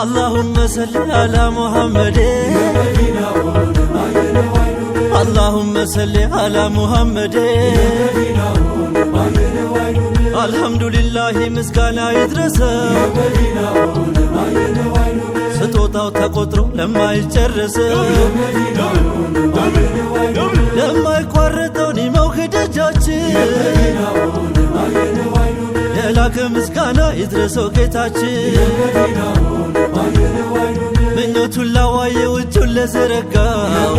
اللهم صل على محمد اللهم صل على محمد الحمد لله مسكانا يدرسه ستوتاو تقطرو لما يجرسه لما يقرطوني موخد جاچه የላከ ምስጋና ይድረሰው ጌታችን ምኞቱን ላዋየ ውጩን ለዘረጋው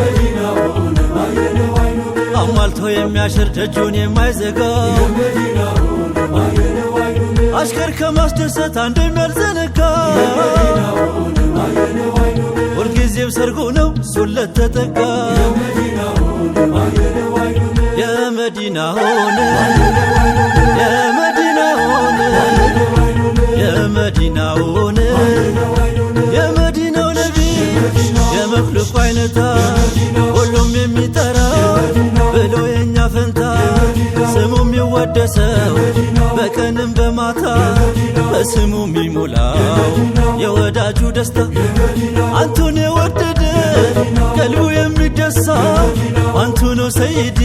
አሟልቶ የሚያሽር ደጁን የማይዘጋው አሽከር ከማስደሰት አንድም ያልዘነጋ ሁልጊዜም ሰርጉ ነው እሱን ለተጠጋ የመዲና ሆነ የመዲናው ነቢ የመክሉቅ አይነታ ሁሉም የሚጠራው ብሎ የኛ ፈንታ ስሙ የሚወደሰው በቀንም በማታ በስሙ የሚሞላው የወዳጁ ደስታ አንቱን የወደደ ቀልቡ የሚደሳ አንቱ ነው ሰይዲ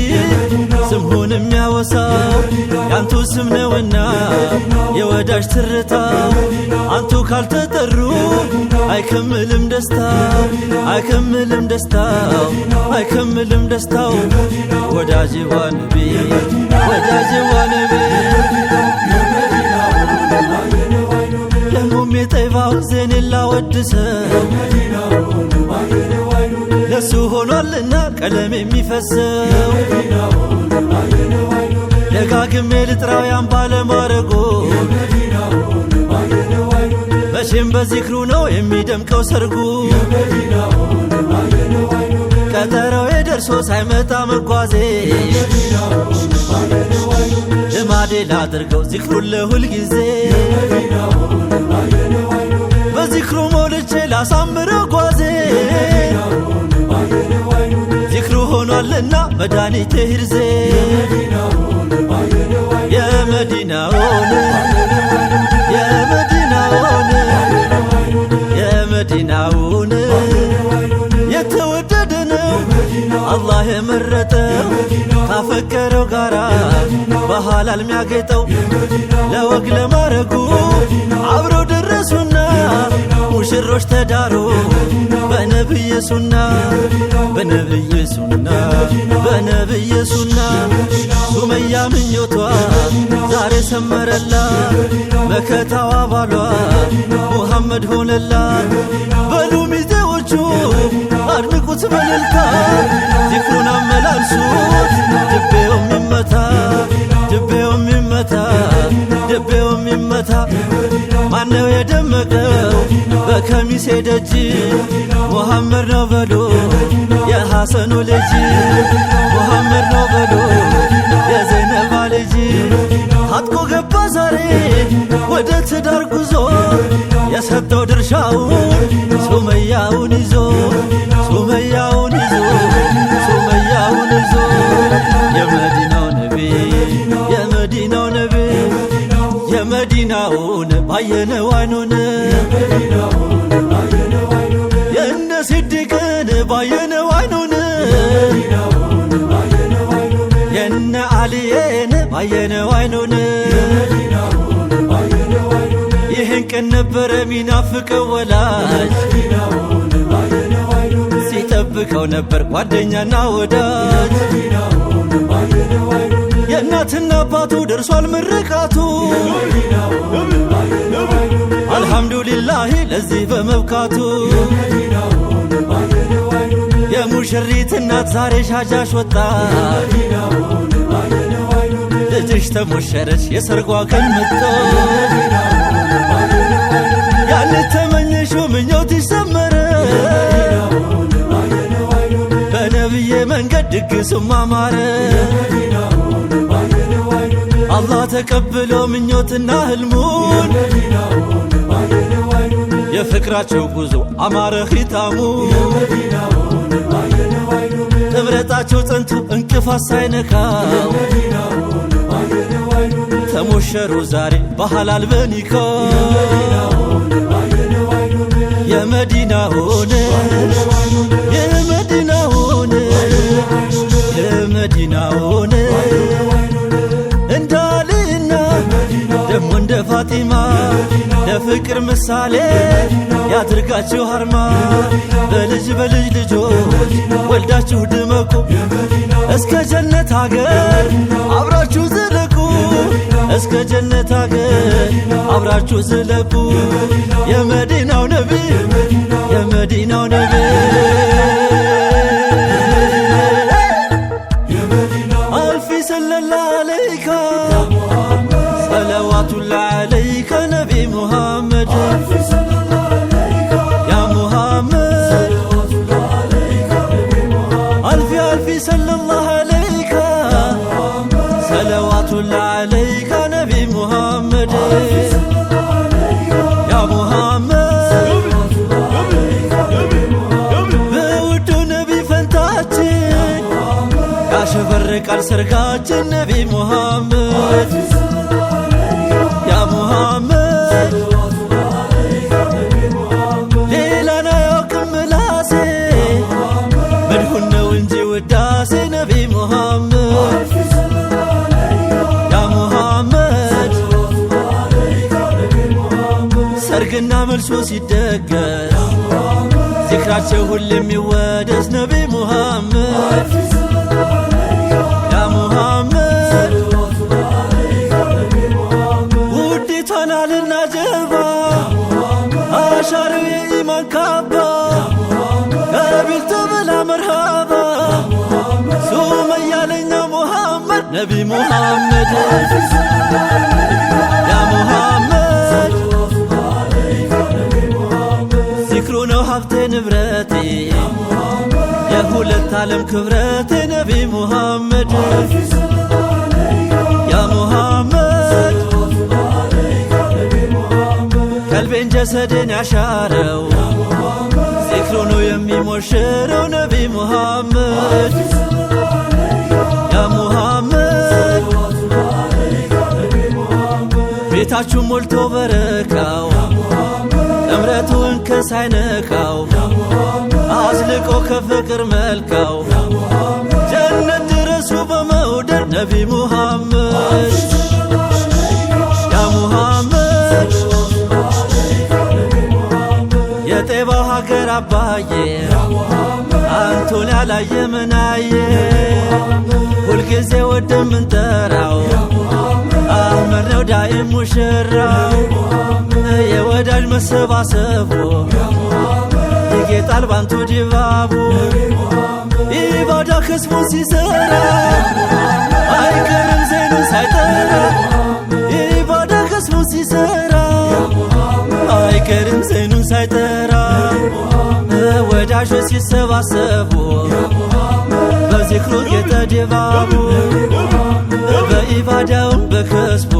ስምሁን የሚያወሳው ያንቱ ስም ነውና የወዳጅ ትርታ አንቱ ካልተጠሩ አይከምልም ደስታው አይከምልም ደስታው አይከምልም ደስታው ወዳጅ ዋንቢ ወዳጅ ዋንቢ ለሙም የጠይባው ዜኔላ ወድሰው ለሱ ሆኗልና ቀለም የሚፈሰው ደጋግሜ ልጥራው ያን ባለማረጎ መቼም በዚክሩ ነው የሚደምቀው ሰርጉ ቀጠሮው የደርሶ ሳይመጣ መጓዜ ልማዴ ላድርገው ዚክሩን ለሁል ጊዜ በዚክሩ ሞልቼ ላሳምረው ጓዜ ዚክሩ ሆኗልና መድኃኒቴ ሂርዜ የመዲናውን የተወደደ ነው አላህ የመረጠው ካፈቀረው ጋራ በሐላል ሚያጌጠው ለወግ ለማረጉ አብረው ደረሱና ሙሽሮች ተዳሩ በነብይ ሱና በነብይ ሱና በነብይ ሱና ሱመያ ምኞቷ ዛሬ ሰመረላት መከታዋ ባሏ ሙሐመድ ሆነላት በሉ ሚዜዎቹ አድምቁት በልልታ ዚክሩን አመላልሱት ልቤው የሚመታ ልቤው የሚመታ ልቤው የሚመታ ማነው የደመቀው በከሚሴ ደጅ ሙሐመድ ነው በሉ የሐሰኑ ልጅ ሙሐመድ ነው በሉ የዘይነባ ልጅ ታጥቆ ገባ ዛሬ ወደ ትዳር ጉዞ የሰጠው ድርሻውን ሱመያውን ይዞ ሱመያውን ይዞ ሱመያውን ይዞ የመዲናው ነቢ የመዲናው ነቢ የመዲናውን ባየነው አይኑን የእነ ሲድቅን ባየነው አይኑን የእነ አልዬን ባየነው አይኑን ይህን ቀን ነበረ ሚናፍቀው ወላጅ ሲጠብቀው ነበር ጓደኛና ወዳጅ የእናትና አባቱ ደርሷል ምርቃቱ አልሐምዱሊላህ ለዚህ በመብቃቱ የሙሽሪት እናት ዛሬ ሻጃሽ ወጣች ልጅሽ ተሞሸረች የሰርጓ ቀን መጣ ያልተመኘሽው ምኞትሽ ሰመረ በነብዬ መንገድ ድግሱም አማረ አላህ ተቀብሎ ምኞትና ህልሙን የፍቅራቸው ጉዞ አማረ ኺታሙ ጥምረታቸው ጸንቶ እንቅፋት ሳይነካው ተሞሸሩ ዛሬ በሐላል በኒካ የመዲናውን የመዲናውን የመዲናውን እንዳልና ደሞ እንደ ፋጢማ ለፍቅር ምሳሌ ያድርጋችሁ አርማ በልጅ በልጅ ልጆች ወልዳችሁ ድመቁ እስከ ጀነት አገር አብራችሁ ዝለቁ እስከ ጀነት አገር አብራችሁ ዝለቁ የመዲናው ነቢ የመዲናው ነቢ አልፊ ሰለላሁ ዐለይከ ሰለዋቱላህ ዐለይከ ነቢ ሙሐመድ ያ ሙሐመድ አልፊ አልፊ ሰለላሁ ዐለይከ ሰለዋቱላህ ዐለይከ ነቢ ሙሐመድ ያ ሙሐመድ በውዱ ነቢ ፈንታችን ያሸበርቃል ሰርጋችን ነቢ ሙሐመድ ያ ሙሐመድ ሌላን አያውቅም ምላሴ መድሁን ነው እንጂ ውዳሴ ነቢ ሙሐመድ ያ ሙሐመድ ሰርግና መልሶ ሲደገስ ዚክራቸው ሁሌም ይወደስ ነቢ ሙሐመድ ያ ሙሐመድ ውዴቷን አልናጀባ አሻሪው የኢማን ካባ ቀቢልቱ ብላ መርሃባ ሱመያ ለኛ ሙሐመድ ነቢ ሙሐመድ ያ ሙሐመድ ዚክሩ ነው ሀብቴ ንብረቴ የሁለት ዓለም ክብረቴ ነቢ ሙሐመድ ያ ሙሐመድ ቀልቤን ጀሰዴን ያሻረው ዚክሩ ነው የሚሞሽረው ነቢ ሙሐመድ ያ ሙሐመድ ቤታችሁ ሞልቶ በረካው እምረቱን ከሳይነካው አዝልቆ ከፍቅር መልካው ጀነት ድረሱ በመውደድ ነቢ ሙሐመድ ያ ሙሐመድ የጤባው ሀገር አባዬ አንቶን ያላየ ምናየ ሁልጊዜ ወደምንጠራው አህመድ ነው ዳኢም ሙሽራው የወዳጅ መሰባሰቡ ይጌጣል ባንቱ ድባቡ ኢባዳ ከስሙን ሲሰራ አይቀርም ዘይኑን ሳይጠራ ኢባዳ ከስሙን ሲሰራ አይቀርም ዘይኑን ሳይጠራ ወዳጆች ሲሰባሰቡ በዚክሩ ጌጠ ድባቡ በኢባዳውም በከስቡ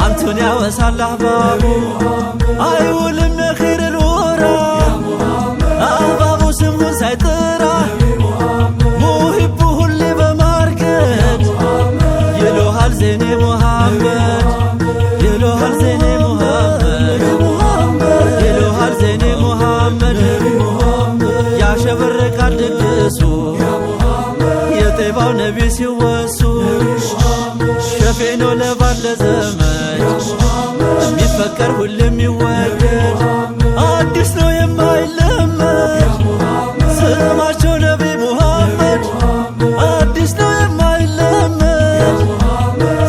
አንቱን ያወሳል አህባቡ አይውልም የኺር ወራ አህባቡ ስሙን ሳይጠራ ሙሂቡ ሁሌ በማርገድ ይሉሃል ዜኔ ሙሐመድ ይሉሃል ዜኔ ሙሐመድ ይሉሃል ዜኔ ሙሐመድ ያሸበርቃል ድግሱ የጤባው ነቢ ሲወሱ ሸፌኖ ለባለ ዘመድ የሚፈቀር ሁሌም ይወደድ አዲስ ነው የማይለመድ ስማቸው ነቢ ሙሐመድ አዲስ ነው የማይለመድ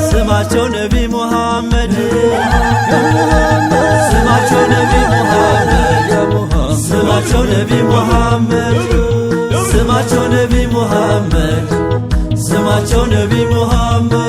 ስማቸው ነቢ ሙሐመድ ስማቸው ነቢ ሙሐመድ ስማቸው ነቢ ሙሐመድ ስማቸው ነቢ ሙሐመድ ስማቸው ነቢ ሙሐመድ